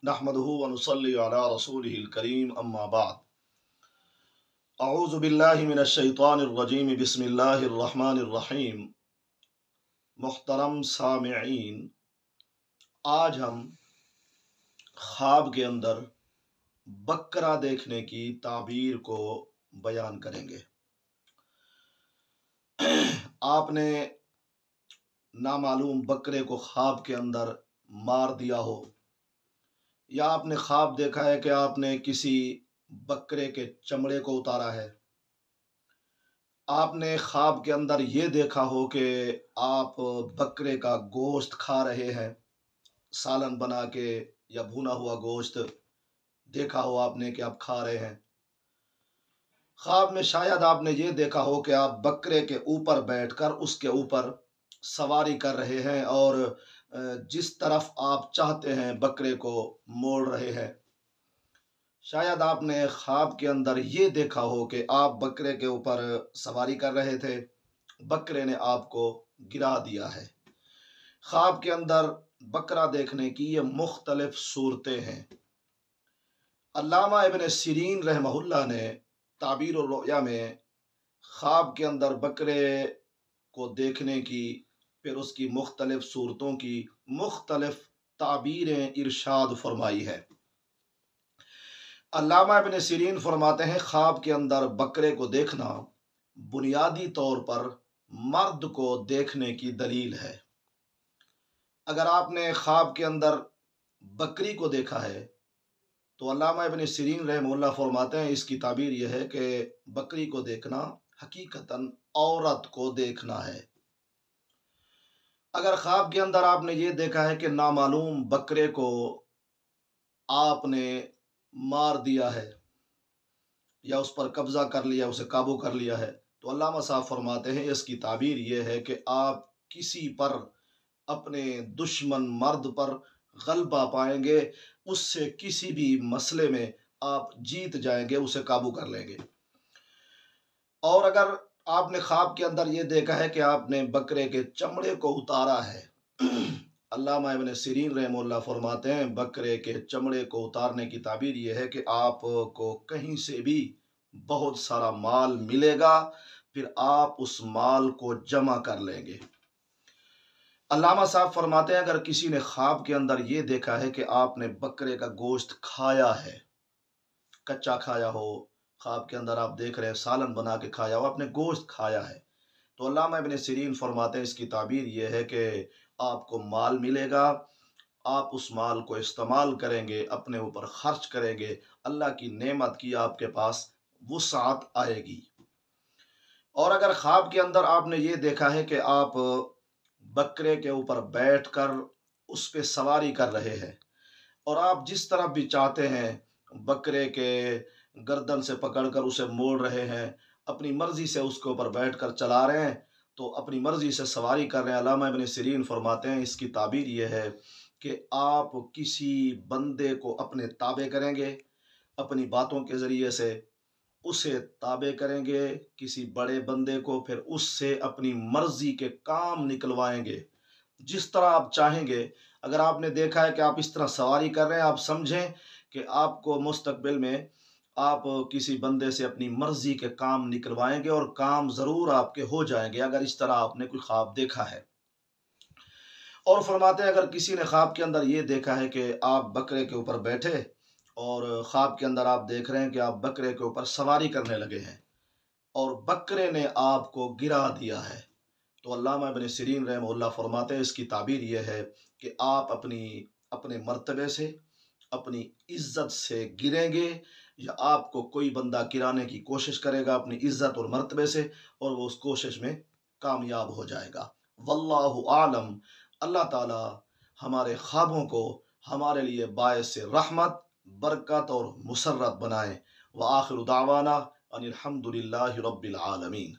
नहमदुहु व नुसल्ली अला रसूलिहिल करीम अम्मा बाद। अऊज़ु बिल्लाहि मिनश शैतानिर रजीम बिस्मिल्लाहिर रहमानिर रहीम। मुहतरम सामिईन, आज हम ख्वाब के अंदर बकरा देखने की ताबीर को बयान करेंगे। आपने नामालूम बकरे को ख्वाब के अंदर मार दिया हो, या आपने ख्वाब देखा है कि आपने किसी बकरे के चमड़े को उतारा है। आपने ख्वाब के अंदर ये देखा हो कि आप बकरे का गोश्त खा रहे हैं, सालन बना के या भुना हुआ गोश्त देखा हो आपने कि आप खा रहे हैं। ख्वाब में शायद आपने ये देखा हो कि आप बकरे के ऊपर बैठकर उसके ऊपर सवारी कर रहे हैं और जिस तरफ आप चाहते हैं बकरे को मोड़ रहे हैं। शायद आपने ख्वाब के अंदर ये देखा हो कि आप बकरे के ऊपर सवारी कर रहे थे, बकरे ने आपको गिरा दिया है। ख्वाब के अंदर बकरा देखने की ये मुख्तलिफ सूरतें हैं। अल्लामा इब्न सिरीन रहमहुल्लाह ने ताबीर और रोया में ख्वाब के अंदर बकरे को देखने की, फिर उसकी मुख्तलिफ सूरतों की मुख्तलिफ ताबीरें इरशाद फरमाई है। अल्लामा इब्न सिरीन फरमाते हैं, ख्वाब के अंदर बकरे को देखना बुनियादी तौर पर मर्द को देखने की दलील है। अगर आपने ख्वाब के अंदर बकरी को देखा है तो अल्लामा इब्न सिरीन रहमहुल्लाह फरमाते हैं, इसकी ताबीर यह है कि बकरी को देखना हकीकतन औरत को देखना है। अगर ख्वाब के अंदर आपने ये देखा है कि नामालूम बकरे को आपने मार दिया है या उस पर कब्जा कर लिया, उसे काबू कर लिया है, तो अल्लामा साहब फरमाते हैं इसकी ताबीर यह है कि आप किसी पर, अपने दुश्मन मर्द पर गलबा पाएंगे, उससे किसी भी मसले में आप जीत जाएंगे, उसे काबू कर लेंगे। और अगर आपने ख्वाब के अंदर ये देखा है कि आपने बकरे के चमड़े को उतारा है, अल्लामा इब्न सिरीन रहमहुल्लाह फरमाते हैं बकरे के चमड़े को उतारने की ताबीर यह है कि आपको कहीं से भी बहुत सारा माल मिलेगा, फिर आप उस माल को जमा कर लेंगे। अल्लामा साहब फरमाते हैं अगर किसी ने ख्वाब के अंदर ये देखा है कि आपने बकरे का गोश्त खाया है, कच्चा खाया हो, ख्वाब के अंदर आप देख रहे हैं सालन बना के खाया हो, आपने गोश्त खाया है, तो अल्लामा इब्न सिरीन फरमाते हैं इसकी ताबीर ये है कि आपको माल मिलेगा, आप उस माल को इस्तेमाल करेंगे, अपने ऊपर खर्च करेंगे, अल्लाह की नेमत की आपके पास वुसाअत आएगी। और अगर ख्वाब के अंदर आपने ये देखा है कि आप बकरे के ऊपर बैठकर उस पे सवारी कर रहे हैं और आप जिस तरफ भी चाहते हैं बकरे के गर्दन से पकड़कर उसे मोड़ रहे हैं, अपनी मर्जी से उसके ऊपर बैठकर चला रहे हैं, तो अपनी मर्जी से सवारी कर रहे हैं। अल्लामा इब्न सिरीन फरमाते हैं इसकी ताबीर यह है कि आप किसी बंदे को अपने ताबे करेंगे, अपनी बातों के ज़रिए से उसे ताबे करेंगे, किसी बड़े बंदे को, फिर उससे अपनी मर्जी के काम निकलवाएंगे जिस तरह आप चाहेंगे। अगर आपने देखा है कि आप इस तरह सवारी कर रहे हैं, आप समझें कि आपको मुस्तकबिल में आप किसी बंदे से अपनी मर्जी के काम निकलवाएंगे और काम ज़रूर आपके हो जाएंगे, अगर इस तरह आपने कोई ख्वाब देखा है। और फरमाते हैं अगर किसी ने ख्वाब के अंदर ये देखा है कि आप बकरे के ऊपर बैठे और ख्वाब के अंदर आप देख रहे हैं कि आप बकरे के ऊपर सवारी करने लगे हैं और बकरे ने आपको गिरा दिया है, तो अल्लामा इब्न सिरीन रहमहुल्लाह फरमाते हैं इसकी ताबीर यह है कि आप अपने मर्तबे से, अपनी इज्जत से गिरेंगे, या आपको कोई बंदा गिराने की कोशिश करेगा अपनी इज्जत और मर्तबे से, और वो उस कोशिश में कामयाब हो जाएगा। वल्लाहु आलम। अल्लाह ताला हमारे ख्वाबों को हमारे लिए बायस से रहमत, बरकत और मुसर्रत बनाए। व आखिर दावाना अनिल हम्दुलिल्लाहि रब्बिल आलमीन।